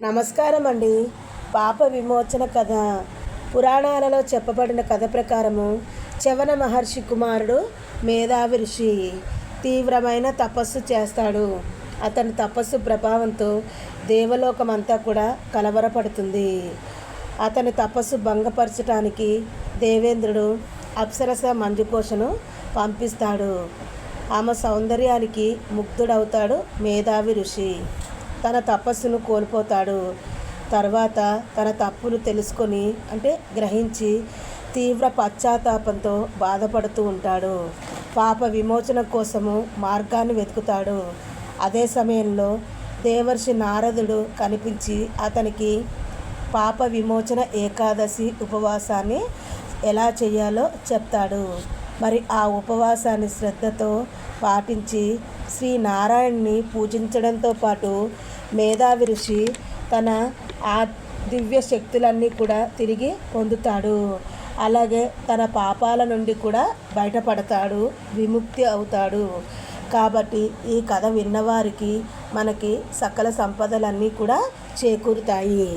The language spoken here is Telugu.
నమస్కారం అండి. పాప విమోచన కథ. పురాణాలలో చెప్పబడిన కథ ప్రకారము చవన మహర్షి కుమారుడు మేధావి ఋషి తీవ్రమైన తపస్సు చేస్తాడు. అతని తపస్సు ప్రభావంతో దేవలోకమంతా కూడా కలవరపడుతుంది. అతని తపస్సు భంగపరచడానికి దేవేంద్రుడు అప్సరస మంజుకోశను పంపిస్తాడు. ఆమె సౌందర్యానికి ముగ్ధుడవుతాడు మేధావి ఋషి. తన తపస్సును కోల్పోతాడు. తర్వాత తన తప్పును తెలుసుకొని గ్రహించి తీవ్ర పశ్చాత్తాపంతో బాధపడుతూ ఉంటాడు. పాప విమోచన కోసము మార్గాన్ని వెతుకుతాడు. అదే సమయంలో దేవర్షి నారదుడు కనిపించి అతనికి పాప విమోచన ఏకాదశి ఉపవాసాన్ని ఎలా చేయాలో చెప్తాడు. మరి ఆ ఉపవాసాన్ని శ్రద్ధతో పాటించి శ్రీనారాయణ్ణి పూజించడంతో పాటు మేధావి ఋషి తన ఆ దివ్య శక్తులన్నీ కూడా తిరిగి పొందుతాడు. అలాగే తన పాపాల నుండి కూడా బయటపడతాడు, విముక్తి అవుతాడు. కాబట్టి ఈ కథ విన్నవారికి మనకి సకల సంపదలన్నీ కూడా చేకూరుతాయి.